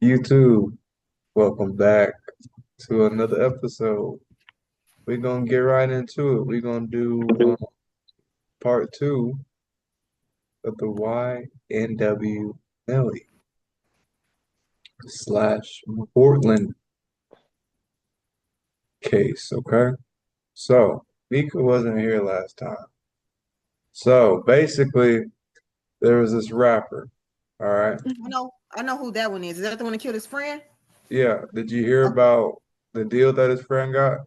YouTube, welcome back to another episode. We're gonna get right into it. We're gonna do part two of the YNW Melly slash Bortlen case. Okay, so Mika wasn't here last time. So basically, there was this rapper. All right, I know who that one is. Is that the one that killed his friend? yeah. Did you hear Okay. about the deal that his friend got?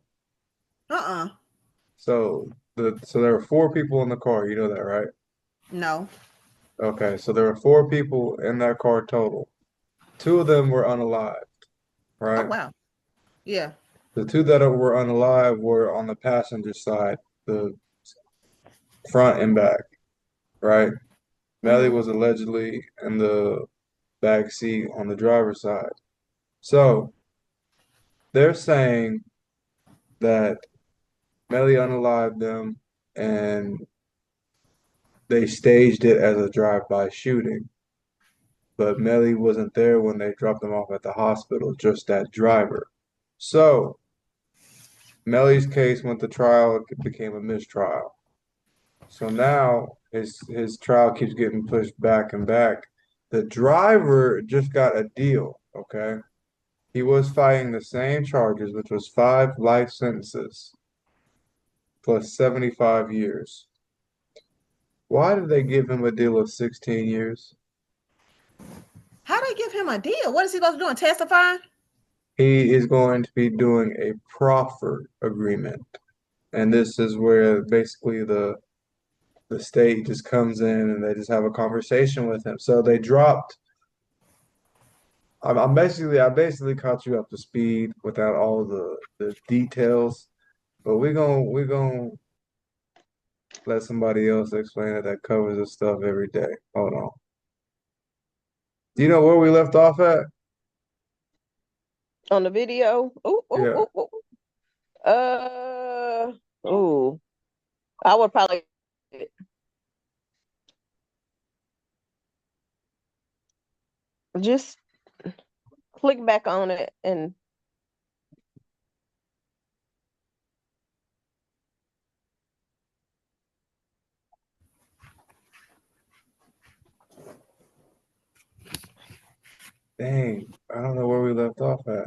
Uh-uh. So there were four people in the car. You know that, right? No. Okay, so there were four people in that car total. Two of them were unalived, Oh right? wow. Yeah. The two that were unalive were on the passenger side, the front and back, right? Melly Mm-hmm. was allegedly in the back seat on the driver's side. So they're saying that Melly unalived them and they staged it as a drive-by shooting. But Melly wasn't there when they dropped them off at the hospital, just that driver. So Melly's case went to trial, it became a mistrial. So now his trial keeps getting pushed back and back. The driver just got a deal, okay? He was fighting the same charges, which was 5 life sentences plus 75 years. Why did they give him a deal of 16 years? How they give him a deal? What is he supposed to do? Testify? He is going to be doing a proffer agreement. And this is where basically the state just comes in and they just have a conversation with him. So they dropped. I basically caught you up to speed without all the details, but we're gonna let somebody else explain it that covers this stuff every day. Hold on. Do you know where we left off at? On the video. Ooh, ooh, Yeah. ooh, ooh. Uh, ooh. I would probably just click back on it and Dang, I don't know where we left off at.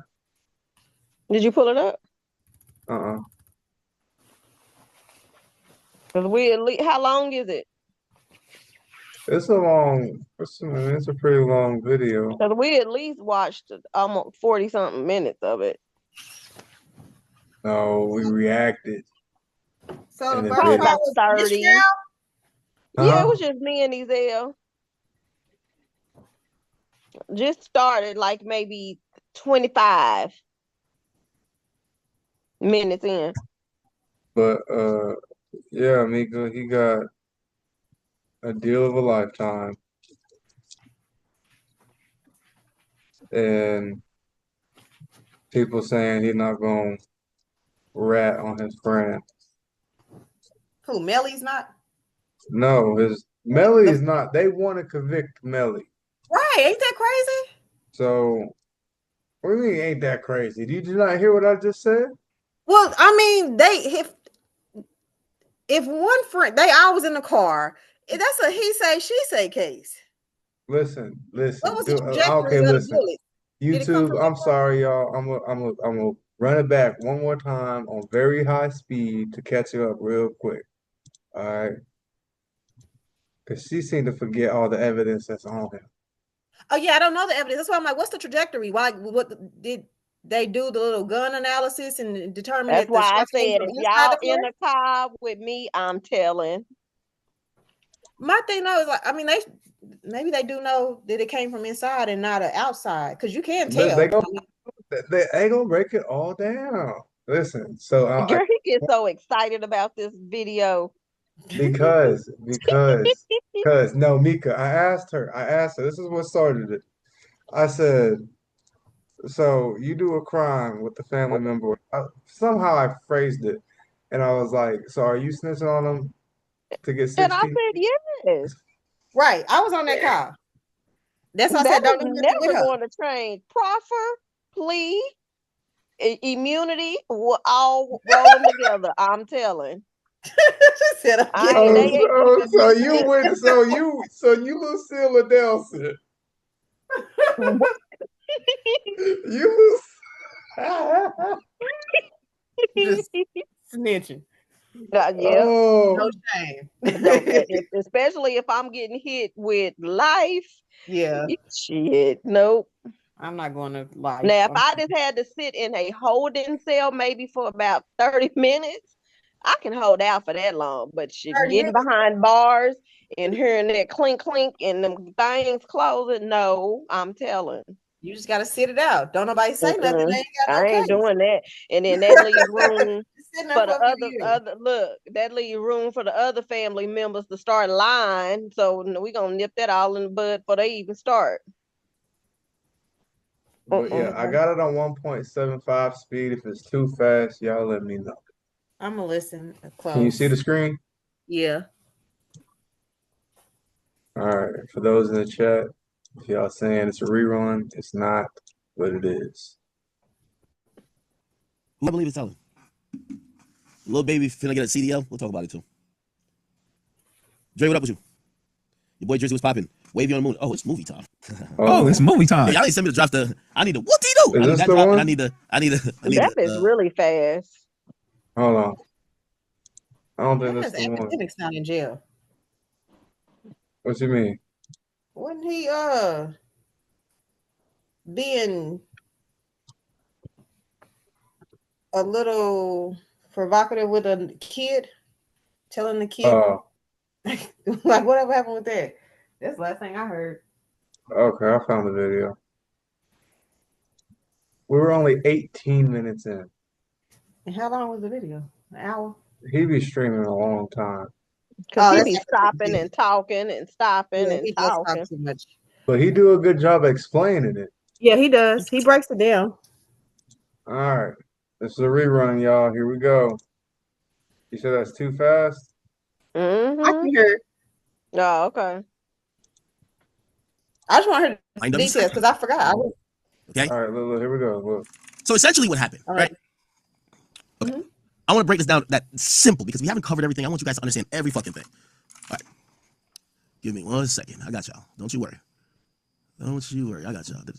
did you pull it up? Uh-uh. 'Cause we at least, how long is it? It's a pretty long video. 'Cause we at least watched almost 40 something minutes of it. No, we reacted So in the the first Probably part video. about was thirty. mistrial. Yeah, it Huh? was just me and Ezel. Just started like maybe 25 minutes in. But yeah, Mika, he got a deal of a lifetime. And people saying he's not going to rat on his friend. Who? Melly's not? No, his Melly The is not. They want to convict Melly. right. Ain't that crazy? So, what do you mean ain't that crazy? Did you not hear what I just said? Well, I mean, if one friend they always in the car, that's a he say she say case. Listen, What listen. was the trajectory Okay, of the listen. bullet? Did it come YouTube, from I'm that way? sorry, y'all. I'm gonna run it back one more time on very high speed to catch you up real quick. All right, because she seemed to forget all the evidence that's on him. Oh yeah, I don't know the evidence. That's why I'm like, what's the trajectory? Why? What did they do the little gun analysis and determine That's that the why I shots came said from if inside y'all the in car? the car with me, I'm telling. My thing though is like, I mean, they maybe they do know that it came from inside and not outside because you can They tell. go, they ain't gonna break it all down. Listen, so Girl, he gets so excited about this video. because because no, Mika, I asked her. This is what started it. I said, so you do a crime with the family member. Somehow I phrased it, and I was like, so are you snitching on them to get And I 16? said, yes. Right, I was on that call. That's why I That said don't is do nothing with never her. going to change. Proffer, plea, immunity, all roll them together. I'm telling. She said, "I'm I getting ain't. Oh, They it." ain't so, even so mentioned you it. went, so you Lucille and Nelson. You Luc- Just snitching. Yep. No Oh, shame. Don't. Especially if I'm getting hit with life. Yeah, Shit. Nope. I'm not going to life. Now, if I just had to sit in a holding cell maybe for about 30 minutes, I can hold out for that long. But shit, 30 getting minutes. behind bars and hearing that clink clink and them things closing, no, I'm telling. You just got to sit it out. Don't nobody say nothing. They Mm-mm. ain't got no I ain't case. doing that. And then that leave room Sitting there for for the a few years. other look, that leave room for the other family members to start lying. So we gonna nip that all in the bud before they even start. but yeah, I got it on 1.75 speed. If it's too fast, y'all let me know. I'm gonna listen Can you see close. the screen? Yeah. All right. For those in the chat, if y'all saying it's a rerun, it's not, but it is. Who I believe is telling? Little baby finna get a CDL. We'll talk about it too. Dre, what up with you? Your boy Jersey was popping. Wavy on the moon. Oh, it's movie time. Oh, it's movie time. Yeah, y'all need to send me to drop the. I need the what do you do? Is I need this that the drop, and one? I need That is the. really fast. Hold on. I don't Why think that's is the one. Epidemic's not in jail? What you mean? Wasn't he being a little provocative with a kid? Telling the kid Oh, like whatever happened with that? That's the last thing I heard. okay. I found the video. We were only 18 minutes in. And how long was the video? An hour? He be streaming a long time, Because Oh, he that's be stopping and talking and stopping yeah, and he does talk talking. too much. but he do a good job explaining it. Yeah, he does. He breaks it down. All right. This is a rerun, y'all. Here we go. You said that's too fast? I Mm-hmm. can hear. Oh, okay. I just want to hear the YNW details because I forgot. Okay. All right, look, here we go. Look. So essentially, what happened, All right? right. Okay. Mm-hmm. I want to break this down that simple because we haven't covered everything. I want you guys to understand every fucking thing. All right. Give me 1 second. I got y'all. Don't you worry. Don't you worry. I got y'all. It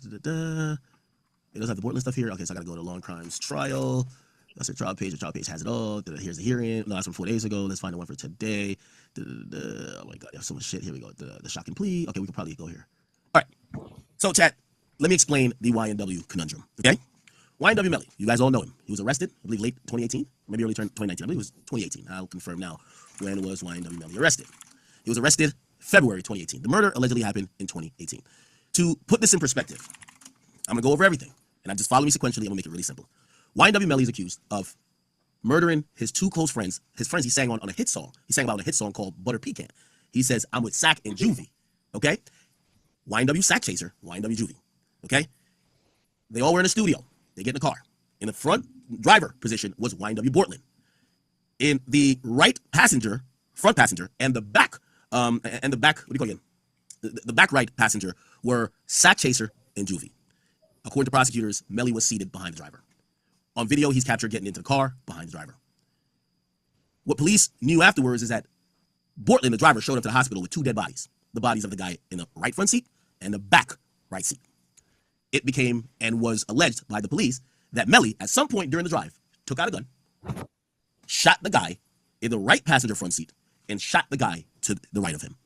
does have the Bortlen stuff here. Okay, so I got to go to long crimes trial. That's the trial page. The trial page has it all. Here's the hearing. No, that's from 4 days ago. Let's find the one for today. Oh my God, you have so much shit. Here we go. The shocking plea. Okay, we can probably go here. All right. So, chat, let me explain the YNW conundrum. Okay? YNW Melly. You guys all know him. He was arrested, I believe, late 2018, maybe early 2019. I believe it was 2018. I'll confirm now when was YNW Melly arrested. He was arrested February 2018. The murder allegedly happened in 2018. To put this in perspective, I'm going to go over everything. And I'm just following me sequentially. I'm going to make it really simple. YNW Melly is accused of murdering his two close friends. His friends he sang on a hit song. He sang about a hit song called Butter Pecan. He says, I'm with Sack and Juvie. Okay? YNW Sack Chaser, YNW Juvie. Okay? They all were in a studio. They get in the car. In the front driver position was YNW Bortlen. In the right passenger, front passenger, and the back, what do you call it again? The back right passenger were Sack Chaser and Juvie. According to prosecutors, Melly was seated behind the driver. On video, he's captured getting into the car behind the driver. What police knew afterwards is that Bortlen, the driver, showed up to the hospital with two dead bodies. The bodies of the guy in the right front seat and the back right seat. It became and was alleged by the police that Melly, at some point during the drive, took out a gun, shot the guy in the right passenger front seat, and shot the guy to the right of him.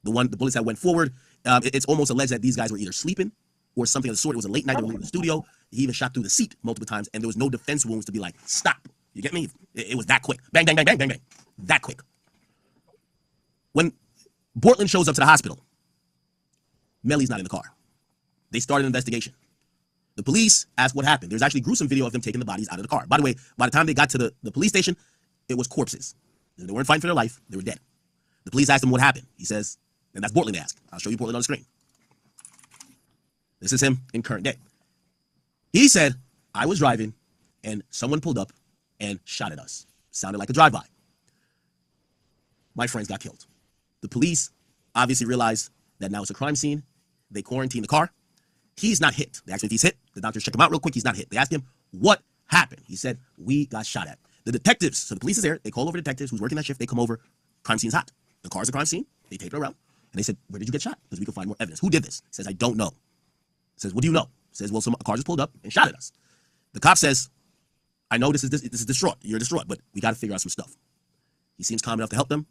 The bullets that went forward, it's almost alleged that these guys were either sleeping or something of the sort. It was a late night, they were leaving the studio. He even shot through the seat multiple times, and there was no defense wounds to be like, stop. You get me? It was that quick. Bang, bang, bang, bang, bang, bang. That quick. When Bortlen shows up to the hospital, Melly's not in the car. They started an investigation. The police asked what happened. There's actually gruesome video of them taking the bodies out of the car. By the way, by the time they got to the police station, it was corpses. They weren't fighting for their life. They were dead. The police asked him what happened. He says, and that's Bortlen they asked. I'll show you Bortlen on the screen. This is him in current day. He said, I was driving and someone pulled up and shot at us. Sounded like a drive-by. My friends got killed. The police obviously realized that now it's a crime scene. They quarantine the car. He's not hit. They ask him if he's hit. The doctors check him out real quick. He's not hit. They ask him, what happened? He said, we got shot at. The detectives, so the police is there. They call over detectives who's working that shift. They come over. Crime scene's hot. The car's a crime scene. They take it around. And they said, where did you get shot? Because we can find more evidence. Who did this? Says, I don't know. Says, what do you know? Says, well, a car just pulled up and shot at us. The cop says, I know this is distraught. You're distraught, but we got to figure out some stuff. He seems calm enough to help them.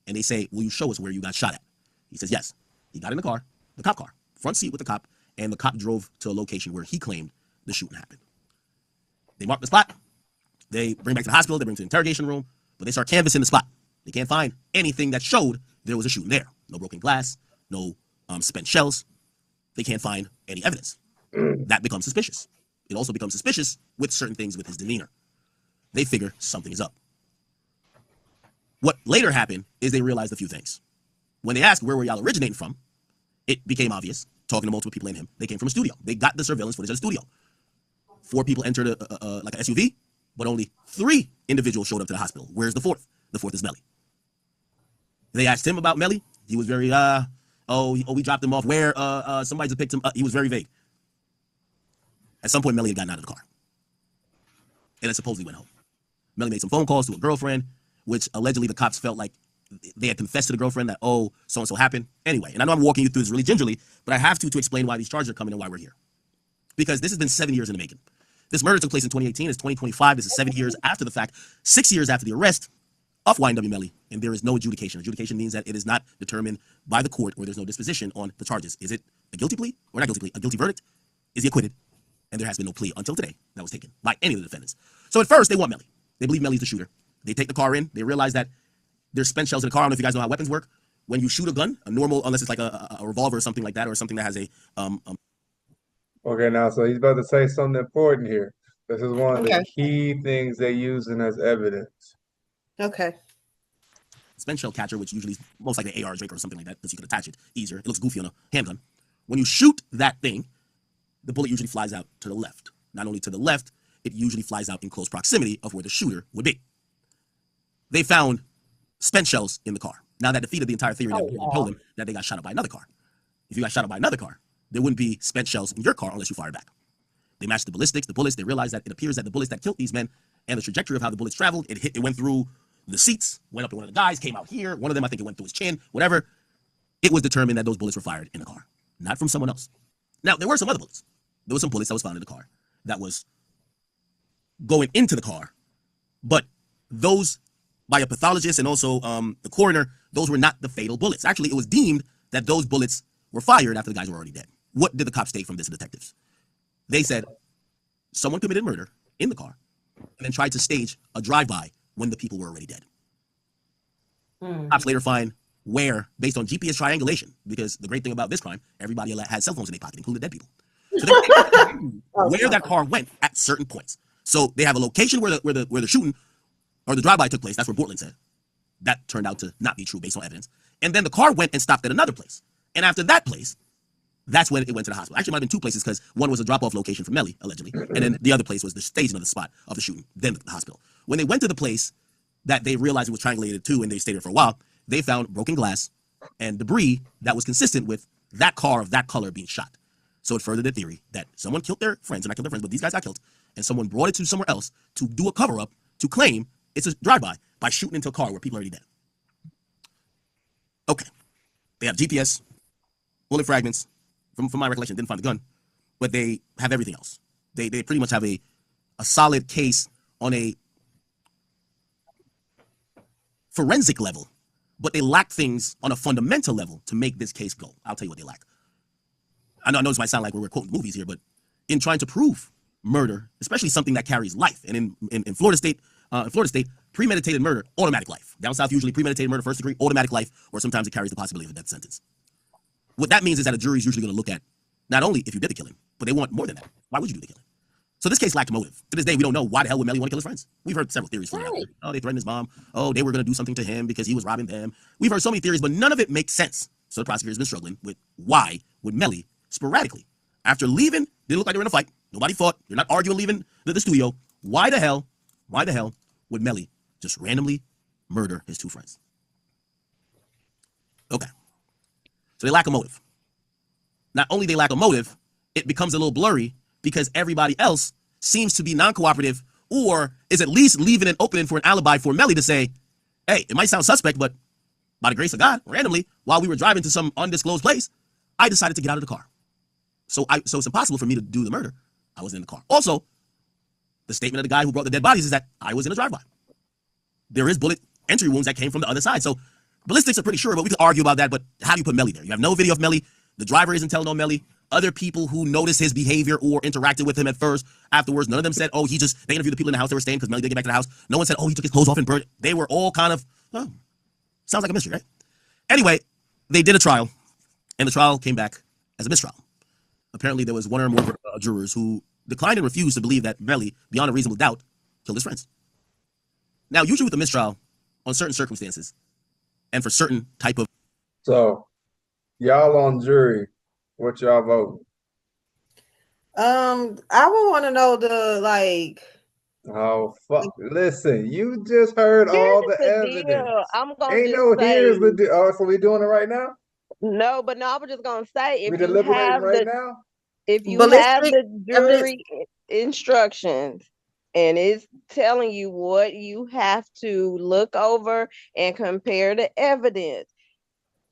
And they say, will you show us where you got shot at? He says, yes. He got in the car, the cop car, front seat with the cop, and the cop drove to a location where he claimed the shooting happened. They mark the spot. They bring back to the hospital. They bring to the interrogation room, but they start canvassing the spot. They can't find anything that showed there was a shooting there. No broken glass, no spent shells. They can't find any evidence. That becomes suspicious. It also becomes suspicious with certain things with his demeanor. They figure something is up. What later happened is they realized a few things. When they asked where were y'all originating from, it became obvious, talking to multiple people in him, they came from a studio. They got the surveillance footage of the studio. 4 people entered like an SUV, but only 3 individuals showed up to the hospital. Where's the 4th? The 4th is Melly. They asked him about Melly. He was very, we dropped him off. Where? Somebody just picked him up. He was very vague. At some point, Melly had gotten out of the car. And then supposedly went home. Melly made some phone calls to a girlfriend, which allegedly the cops felt like they had confessed to the girlfriend that, oh, so-and-so happened. Anyway, and I know I'm walking you through this really gingerly, but I have to explain why these charges are coming and why we're here. Because this has been 7 years in the making. This murder took place in 2018. It's 2025. This is 7 years after the fact, 6 years after the arrest of YNW Melly, and there is no adjudication. Adjudication means that it is not determined by the court, or there's no disposition on the charges. Is it a guilty plea or not guilty plea? A guilty verdict? Is he acquitted? And there has been no plea until today that was taken by any of the defendants. So at first, they want Melly. They believe Melly's the shooter. They take the car in. They realize that there's spent shells in the car. I don't know if you guys know how weapons work. When you shoot a gun, a normal, unless it's like a revolver or something like that, or something that has a Okay, now, so he's about to say something important here. This is one of the Okay. key things they're using as evidence. Okay. spent shell catcher, which usually is most like an AR Drake or something like that, because you can attach it easier. It looks goofy on a handgun. When you shoot that thing, the bullet usually flies out to the left. Not only to the left, it usually flies out in close proximity of where the shooter would be. They found spent shells in the car. Now that defeated the entire theory that told them that they got shot up by another car. If you got shot up by another car, there wouldn't be spent shells in your car unless you fired back. They matched the ballistics, the bullets. They realized that it appears that the bullets that killed these men and the trajectory of how the bullets traveled, it went through the seats, went up to one of the guys, came out here. One of them, I think it went through his chin, whatever. It was determined that those bullets were fired in the car, not from someone else. Now, there were some other bullets. There were some bullets that was found in the car that was going into the car, but those, by a pathologist and also the coroner, those were not the fatal bullets. Actually, it was deemed that those bullets were fired after the guys were already dead. What did the cops state from this, the detectives? They said someone committed murder in the car and then tried to stage a drive-by when the people were already dead. Cops later find where, based on GPS triangulation, because the great thing about this crime, everybody has cell phones in their pocket, including dead people. So they where that car went at certain points. So they have a location where the shooting or the drive-by took place. That's where Bortlen said. That turned out to not be true based on evidence. And then the car went and stopped at another place. And after that place, that's when it went to the hospital. Actually, it might have been two places because one was a drop-off location for Melly, allegedly. And then the other place was the staging of the spot of the shooting, then the hospital. When they went to the place that they realized it was triangulated to and they stayed there for a while, they found broken glass and debris that was consistent with that car of that color being shot. So it furthered the theory that someone killed their friends, and not killed their friends, but these guys got killed, and someone brought it to somewhere else to do a cover-up to claim it's a drive-by by shooting into a car where people are already dead. Okay. They have GPS, bullet fragments. From my recollection, didn't find the gun, but they have everything else. They pretty much have a solid case on a forensic level, but they lack things on a fundamental level to make this case go. I'll tell you what they lack. I know this might sound like we're quoting movies here, but in trying to prove murder, especially something that carries life, and in Florida State, premeditated murder, automatic life. Down south, usually premeditated murder, first degree, automatic life, or sometimes it carries the possibility of a death sentence. What that means is that a jury is usually going to look at not only if you did the killing, but they want more than that. Why would you do the killing? So this case lacked motive. To this day, we don't know why the hell would Melly want to kill his friends. We've heard several theories floating out there. Oh, they threatened his mom. Oh, they were going to do something to him because he was robbing them. We've heard so many theories, but none of it makes sense. So the prosecutor's been struggling with why would Melly sporadically, after leaving, didn't look like they were in a fight. Nobody fought. You're not arguing leaving the studio. Why the hell would Melly just randomly murder his two friends? Okay. So they lack a motive. not only they lack a motive, it becomes a little blurry because everybody else seems to be non-cooperative or is at least leaving an opening for an alibi for Melly to say, hey, it might sound suspect, but by the grace of God, randomly, while we were driving to some undisclosed place, I decided to get out of the car. So it's impossible for me to do the murder. I was in the car. Also, the statement of the guy who brought the dead bodies is that I was in a drive-by. There is bullet entry wounds that came from the other side. So ballistics are pretty sure, but we could argue about that. But how do you put Melly there? You have no video of Melly. The driver isn't telling on Melly. Other people who noticed his behavior or interacted with him at first, afterwards, none of them said, oh, they interviewed the people in the house they were staying because Melly did get back to the house. No one said, oh, he took his clothes off and burned it. They were all kind of, oh, sounds like a mystery, right? Anyway, they did a trial, and the trial came back as a mistrial. Apparently, there was one or more jurors who declined and refused to believe that Melly, beyond a reasonable doubt, killed his friends. Now, usually with a mistrial, on certain circumstances, and for certain type of... So, y'all on jury, what y'all vote? I would want to know the like. Oh fuck! Listen, you just heard all the evidence. Deal. I'm gonna Ain't just no say, here's the deal. Oh, so we doing it right now? no, but no, I was just gonna say, We deliberating right now? if you have Ballistic the jury instructions and it's telling you what you have to look over and compare the evidence,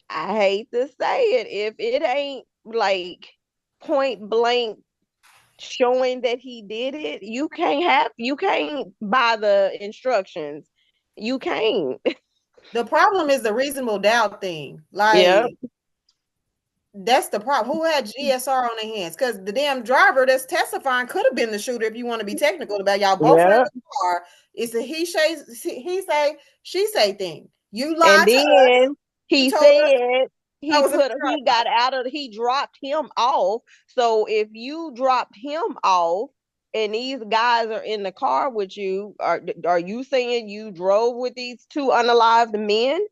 I hate to say it, if it ain't like point blank showing that he did it, you can't buy the instructions. You can't. The problem is the reasonable doubt thing. Like, Yep. that's the problem. Who had GSR on their hands? Because the damn driver that's testifying could have been the shooter if you want to be technical about y'all both in Yep. the car. It's a he say, she say thing. You lied And to us. then he You told us said I was in the he dropped him off. So if you dropped him off and these guys are in the car with you, are you saying you drove with these two unalived men?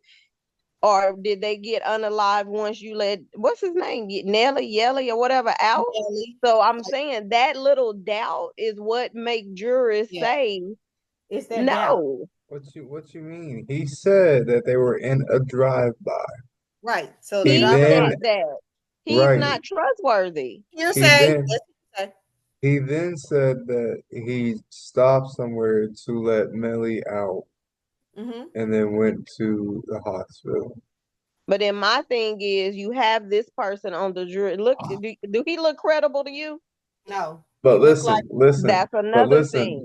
Or did they get unalived once you let, what's his name, get Nelly, Yelly, or whatever out? Nelly. So I'm saying that little doubt is what make jurors say It's that doubt. no. What you mean? He said that they were in a drive-by. Right. So the He driver said that. He's Right. not trustworthy. hearsay. He then said that he stopped somewhere to let Melly out Mm-hmm. and then went to the hospital. But then my thing is, you have this person on the jury. Look, do he look credible to you? No. But He looked like listen, That's but another listen, thing.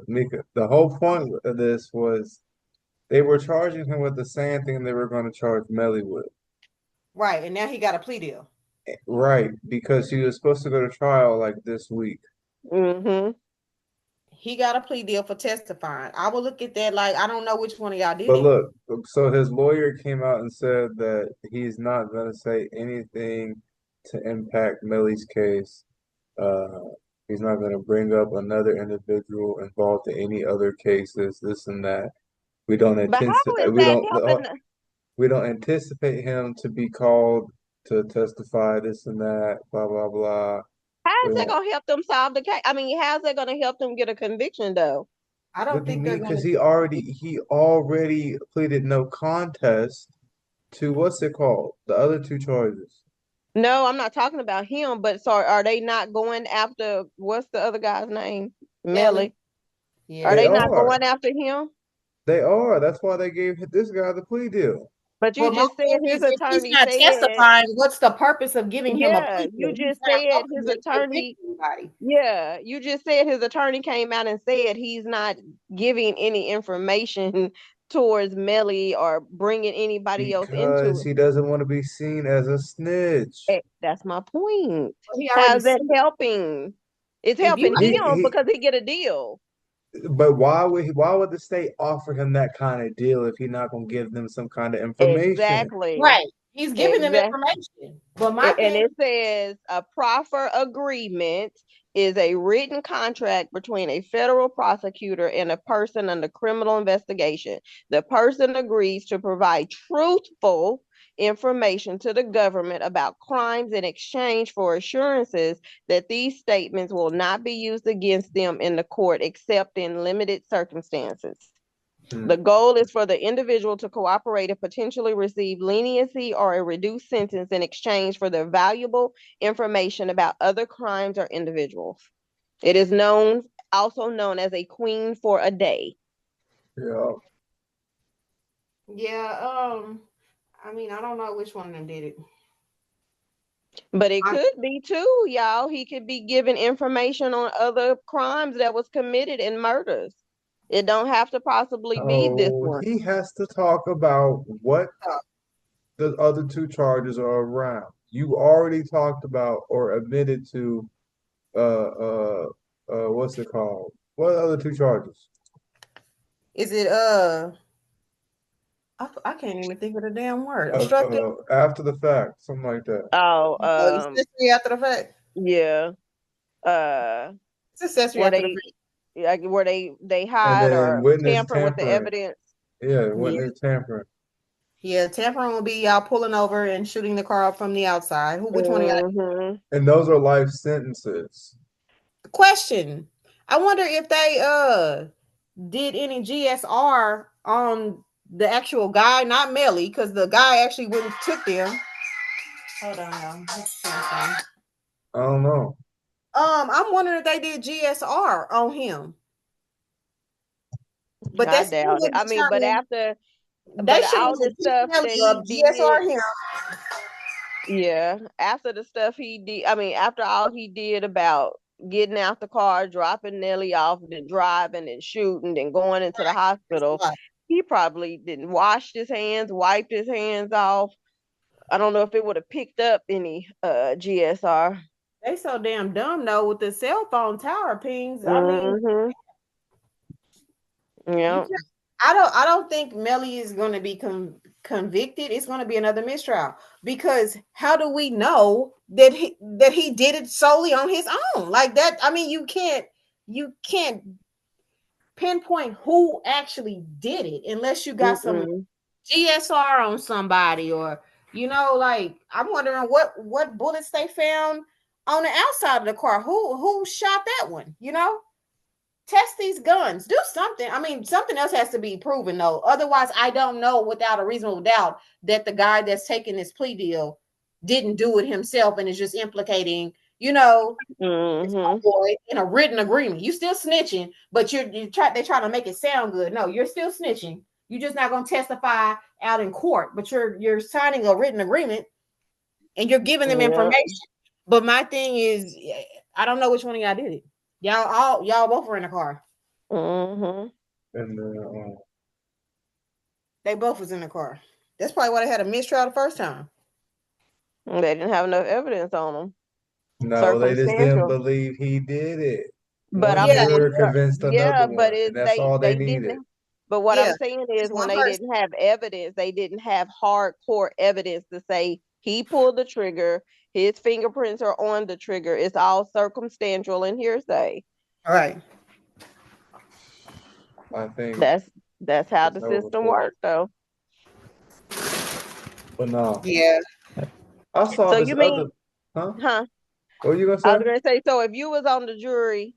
Mika, the whole point of this was they were charging him with the same thing they were going to charge Melly with. right, and now he got a plea deal. Right, because he was supposed to go to trial like this week. Mm-hmm. He got a plea deal for testifying. I will look at that like I don't know which one of y'all did But it. look, so his lawyer came out and said that he's not going to say anything to impact Melly's case. He's not going to bring up another individual involved in any other cases, this and that. We don't But how anticipate is we that don't helping? we don't anticipate him to be called to testify, this and that, blah blah blah. How We is that won't. going to help them solve the case? I mean, how's that going to help them get a conviction, though? I What don't do you think they're mean? going Because to. he already pleaded no contest to what's it called? The other two charges. No, I'm not talking about him. But sorry, are they not going after, what's the other guy's name? Melly. Yeah. Are They they not are. going after him? They are. That's why they gave this guy the plea deal. But you But my just said thing his is, if he's attorney not said, testifying, what's the purpose of giving him a yeah, plea you deal? He's just not said his ultimately attorney, convicting anybody. yeah, you just said his attorney came out and said he's not giving any information towards Melly or bringing anybody else into Because it. he doesn't want to be seen as a snitch. That's my point. He already How's that said, helping? It's if you helping him He because he get a deal. But why would the state offer him that kind of deal if he's not gonna give them some kind of information? Exactly. right, he's giving them Exactly. information. But my And thing, it says a proffer agreement is a written contract between a federal prosecutor and a person under criminal investigation. The person agrees to provide truthful information to the government about crimes in exchange for assurances that these statements will not be used against them in the court except in limited circumstances. The goal is for the individual to cooperate and potentially receive leniency or a reduced sentence in exchange for their valuable information about other crimes or individuals. It is also known as a queen for a day. Yeah. Yeah, I mean, I don't know which one of them did it. But it could be too, y'all. He could be giving information on other crimes that was committed and murders. It don't have to possibly be this one. He has to talk about what the other two charges are around. You already talked about or admitted to what's it called? What other two charges? Is it I can't even think of the damn word. Obstructed. After the fact, something like that. Oh, accessory after the fact. Yeah. It's accessory Where after the fact. like where they And hide then or witness tamper with the tampering. evidence. Yeah, witness tampering. Yeah, tampering will be y'all pulling over and shooting the car up from the outside. Which one of y'all? And those are life sentences. Question. I wonder if they did any GSR on the actual guy, not Melly, because the guy actually went and took them. Hold on, y'all. I don't know. I'm wondering if they did GSR on him. But I doubt it. I mean, but after all the stuff that he GSR him. Yeah, after the stuff he did, I mean, after all he did about getting out the car, dropping Nelly off, then driving and shooting, and going into the hospital, he probably didn't wash his hands, wiped his hands off. I don't know if it would have picked up any GSR. They so damn dumb though with the cell phone tower pings. I mean, yeah. I don't think Melly is going to be convicted. It's going to be another mistrial, because how do we know that he did it solely on his own like that? I mean, you can't pinpoint who actually did it unless you got some GSR on somebody, or like I'm wondering what bullets they found on the outside of the car. Who shot that one? Test these guns. Do something. I mean, something else has to be proven, though. Otherwise, I don't know without a reasonable doubt that the guy that's taking this plea deal didn't do it himself and is just implicating, boy in a written agreement. You still snitching, but they're trying to make it sound good. No, you're still snitching. You're just not going to testify out in court, but you're signing a written agreement and you're giving them information. But my thing is, I don't know which one of y'all did it. Y'all both were in the car. And they both was in the car. That's probably why they had a mistrial the first time. They didn't have enough evidence on them. No, they just didn't believe he did it. But I'm convinced another one. And that's all they needed. But what I'm saying is, when they didn't have evidence, they didn't have hardcore evidence to say he pulled the trigger, his fingerprints are on the trigger. It's all circumstantial and hearsay. All right. I think that's how the system works, though. But no. Yeah. I saw so this you mean, Huh? What were you gonna say? I was gonna say, so if you was on the jury,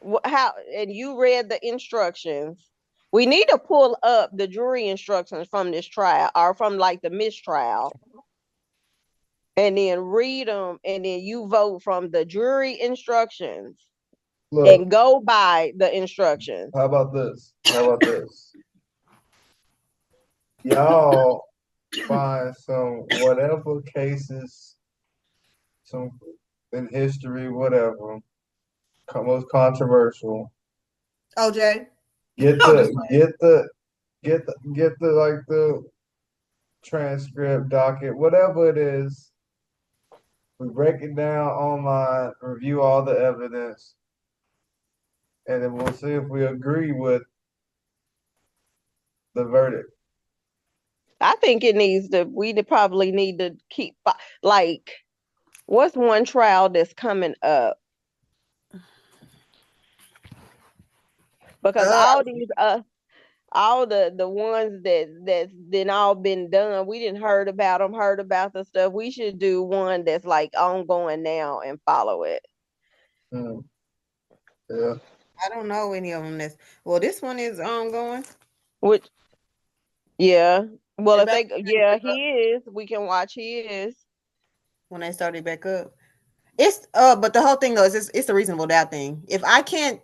and you read the instructions, we need to pull up the jury instructions from this trial, or from like the mistrial, and then read them, and then you vote from the jury instructions. Look, and go by the instructions. How about this? Y'all find some whatever cases, some in history, whatever, most controversial. OJ. Get the like the transcript, docket, whatever it is. We break it down online, review all the evidence, and then we'll see if we agree with the verdict. I think we probably need to keep, like, what's one trial that's coming up? Because all these all the ones that's then all been done, we didn't heard about the stuff. We should do one that's like ongoing now and follow it. Yeah. I don't know any of them. This one is ongoing. Which, yeah. Well, They if they, he is. We can watch his. when they started back up. It's but the whole thing though is it's a reasonable doubt thing. If I can't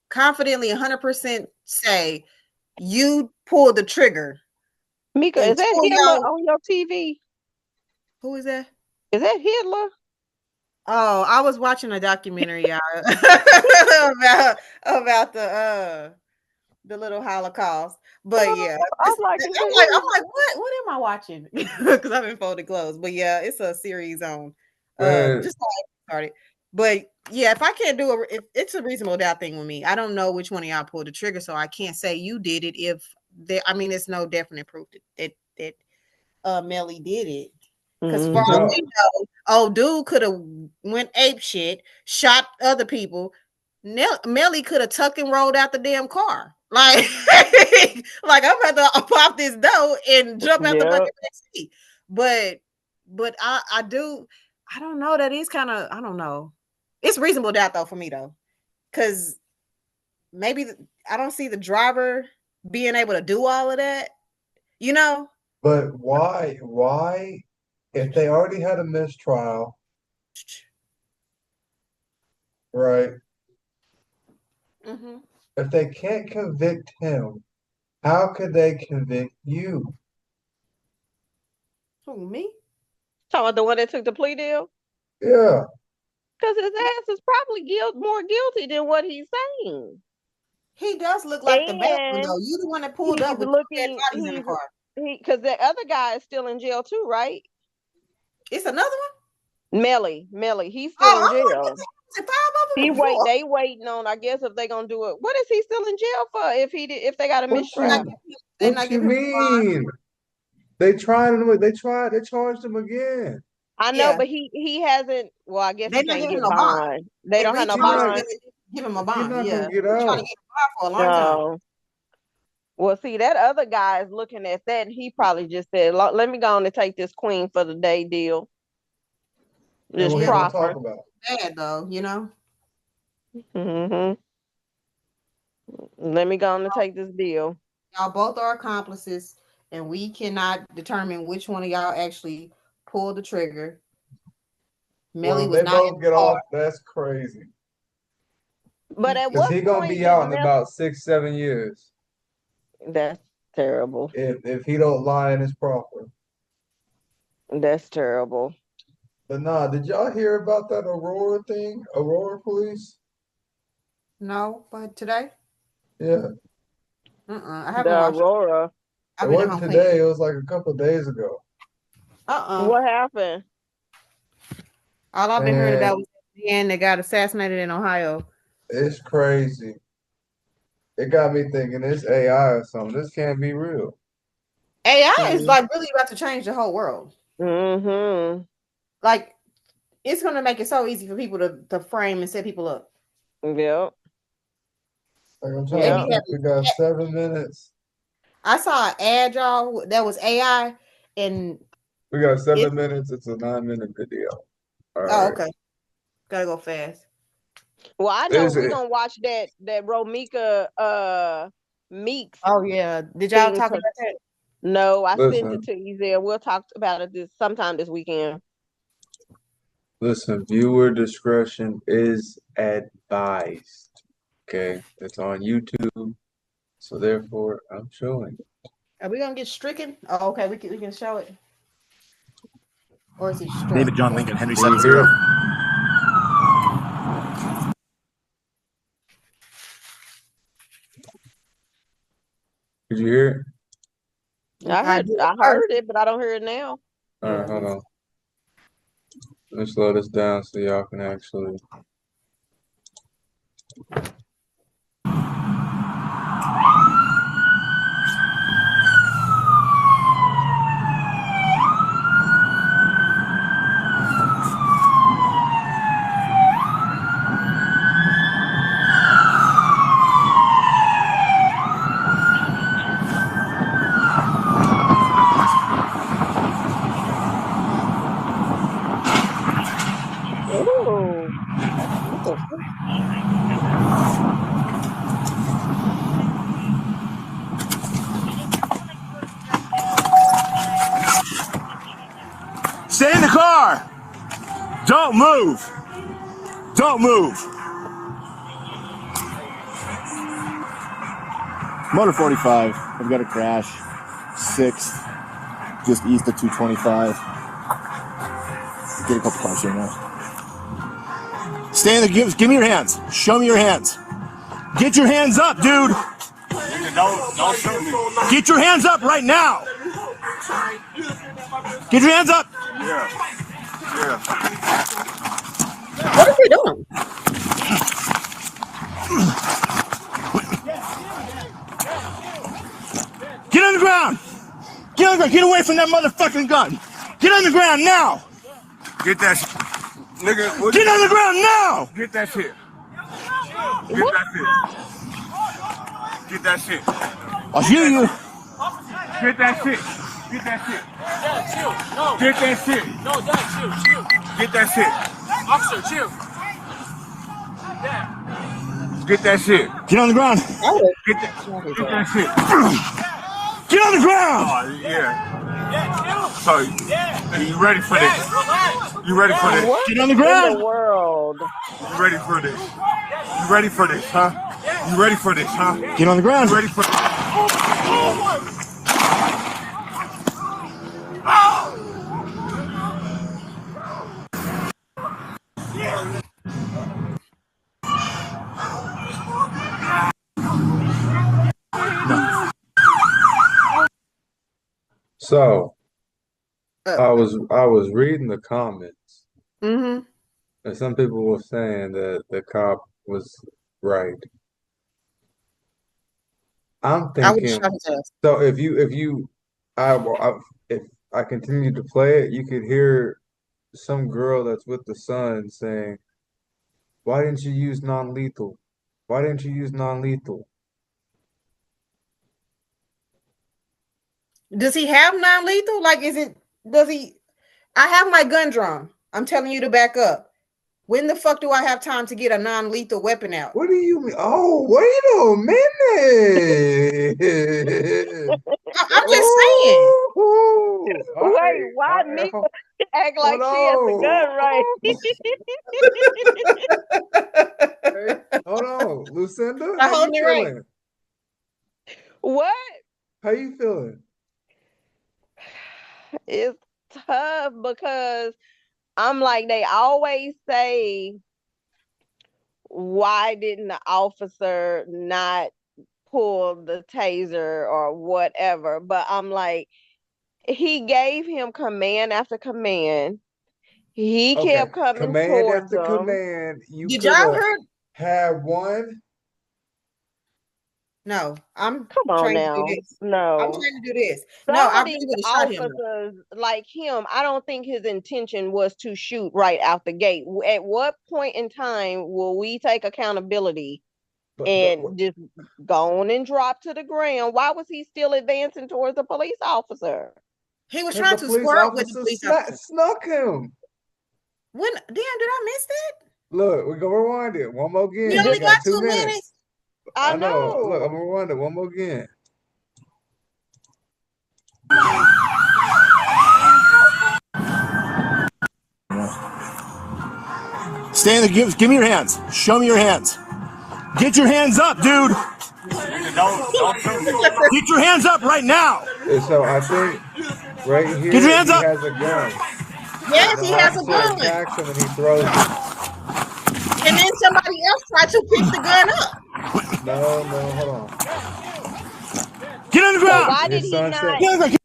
confidently 100% say you pulled the trigger Mika, is that until Hitler y'all, on your TV? who is that? Is that Hitler? Oh, I was watching a documentary about the little Holocaust. But yeah, I'm like, is that I'm him? like, what am I watching? Because I've been folded clothes. But yeah, it's a series on Man, just started. But yeah, if I can't do it, if it's a reasonable doubt thing with me. I don't know which one of y'all pulled the trigger, so I can't say you did it. If there, I mean, it's no definite proof that Melly did it. Because for did all Mm-hmm. we y'all know, old dude could have went ape shit, shot other people. Melly could have tucked and rolled out the damn car. Like, like I'm about to pop this door and jump out the Yep. fucking seat. But I do, I don't know. That is kind of, I don't know. It's reasonable doubt though for me though, because maybe I don't see the driver being able to do all of that. You know. but why if they already had a mistrial, right? Mm-hmm. If they can't convict him, how could they convict you? Who, me? Talking about the one that took the plea deal? Yeah, Because his ass is probably more guilty than what he's saying. He does look like the bad one And though. You the one that pulled he's up with two dead looking, bodies in the car. because the other guy is still in jail too, right? It's another one. Melly, he's still in Oh, I'm like, jail. five of them. Four. They waiting on, I guess, if they gonna do it. What is he still in jail for if they got a what They're not mistrial? you giving him, they're what not you giving him a bond. mean? They charged him again. I know, Yeah, but he hasn't. Well, I guess they're he not can't giving him get no bond. bond. They They don't have no reached He out to not bond. really give him a he bond. not gonna Yeah, get they're trying to out. get a bond for a long time. No. Well, see, that other guy is looking at that, and he probably just said, "Let me go on and take this queen for the day deal, And this what he Yeah, gonna proffer." talk about? bad though. You know, Hmm. Let me go on and take this deal. y'all both are accomplices, and we cannot determine which one of y'all actually pulled the trigger. Well, Melly if was they not in both the get car. off, that's crazy. But at Because what he gonna point be did out in Mel? about 6, 7 years That's terrible. if he don't lie in his proffer. That's terrible. But nah, did y'all hear about that Aurora thing? Aurora police? No, but today, Yeah. I The haven't watched it. Aurora. It I've been at wasn't home cleaning. today, it was like a couple of days ago. What happened? All I've been hearing about And was the man that got assassinated in Ohio. it's crazy. It got me thinking it's AI or something. This can't be real. AI is like really about to change the whole world. Mm-hmm. Like it's going to make it so easy for people to frame and set people up. Yep. Like I'm They trying to Yep. be think, we got having. 7 minutes. I saw an ad, y'all, that was AI, and We got it's 7 minutes. It's a 9 minute video. All oh right. okay, gotta go fast. Well, I know Is we it? gonna watch that Romika Meeks Oh yeah, did y'all thing. talk about that? No, I sent it Listen, to you there. We'll talk about it sometime this weekend. listen. Viewer discretion is advised. Okay, it's on YouTube, so therefore I'm showing. Are we gonna get stricken? Oh, okay, we can show it, or is he struck? David John Lincoln, Henry Can you 70. hear it? Did you hear it? I did I first. heard it, but I don't hear it now. All Yeah, right, hold on. Let's slow this down so y'all can actually. Oh, that's beautiful. car. Don't move. Don't move. Motor 45. I've got a crash. 6th, just east of 225. Get a couple cars here now. Stay in the. Give me your hands. Show me your hands. Get your hands up, dude. Don't shoot me. Get your hands up right now. Get your hands up. Yeah. What are they doing? Get on the ground. Get on the ground. Get away from that motherfucking gun. Get on the ground now. Get that shit. Nigga, Get on the ground now. Get that shit. Get that shit. Get that shit. I'll shoot you. Get that shit. Get that shit. Get that shit. No, Dad, chill. Get that shit. Officer, chill. Get that shit. Get on the ground. Get that shit. Get on the ground. Oh, yeah. So, you ready for this? You ready for this? What Get on the in ground. the world? You ready for this? You ready for this, huh? You ready for this, huh? Get on the ground. You ready for this? So I was reading the comments, Mm-hmm. and some people were saying that the cop was right. I'm I would thinking, shot his ass. so if I continue to play it, you could hear some girl that's with the son saying, "Why didn't you use non-lethal? Why didn't you use non-lethal?" Does he have non-lethal? Like, does he? I have my gun drawn. I'm telling you to back up. When the fuck do I have time to get a non-lethal weapon out? What do you mean? Oh, wait a minute. I'm just saying. Ooh, all Wait, right, why all me right. act like Hold she has the gun right? Hold on, Lucinda, I how you hold it right. feeling? What? How you feeling? It's tough because I'm like, they always say, why didn't the officer not pull the taser or whatever? But I'm like, he gave him command after command. He Okay, kept coming command towards after them. command. You Did could y'all have heard? had one. No, I'm Come on trying to do now. this. I'm No. trying to do this. No, Some I of really these would have shot him. officers, like him, I don't think his intention was to shoot right out the gate. At what point in time will we take accountability But and just go on and drop to the ground? Why was he still advancing towards the police officer? He was because trying the to police square up with the officer police officer. snuck him. When damn, did I miss that? Look, we're gonna rewind it one more again. We You only got 2 2 minutes. minutes. I know. Look, I'm know. gonna rewind it one more again. Stay in the. Give me your hands. Show me your hands. Get your hands up, dude. Don't shoot me. Get your hands up right now. And so I think right here Get your hands he up. has a gun. Yes, The he has a officer gun. attacks him and he throws it. And then somebody else tried to pick the gun up. No, hold on. Get on the So ground. why did His he son not said,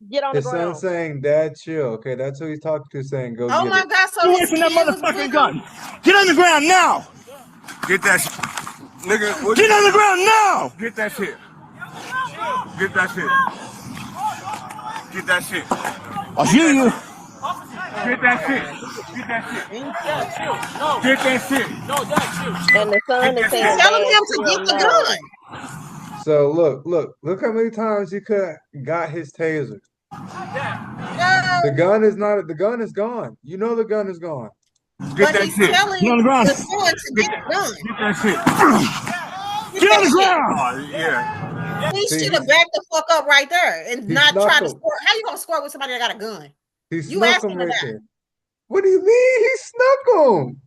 get on the his son ground? saying, "Dad, chill." Okay, that's who he's talking to, saying, "Go Oh get my it." God! So Get away his from that kid was motherfucking with him? gun. Get on the ground now. Get that shit. Nigga, Get on the ground now. Get that shit. Get that shit. Get that shit. I'll shoot you. Get that shit. Get that shit. Get that shit. No, Dad, chill. And the son is saying, Telling Dad, him to chill get the now. gun. So look how many times he could have got his taser. The gun is not. The gun is gone. You know the gun is gone. Get But that he's shit. telling Get on the ground. the son to get the gun. Get that shit. Get on the ground. Oh, yeah. He See, should have backed the fuck up right there and he not try to snuck him. score. How you gonna score with somebody that got a gun? He You snuck asking him him right that. there. What do you mean? He snuck him.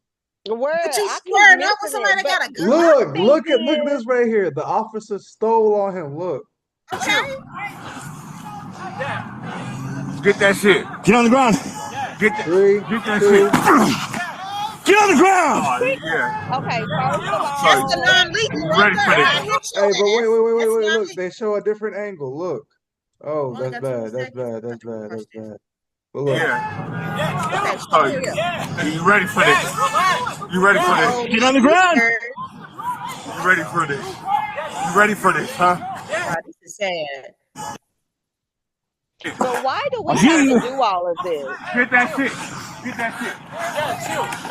Where But you I keep swear not with missing somebody it, that but got a gun? my Look thing at is, this right here. The officer stole on him. Look. Okay. Get that shit. Get on the ground. Get that. 3, Get that 2. shit. Get on the ground. Oh, yeah. okay, first of That's the all, non-lethal You right ready there. for this? I hit your Hey, but ass. That's wait. Look, non-lethal. they show a different angle. Look. Oh, Only that's got 20 bad. That's seconds. bad. Got That's 20 bad. That's questions. bad. But look. Yeah. Okay, Oh, hurry up. you ready for this? You ready for Oh, this? Get on the ground. You ready for this? You ready for this, huh? God, this is sad. but why do we I'll heal have to you. do all of this? Get that shit. Get that shit.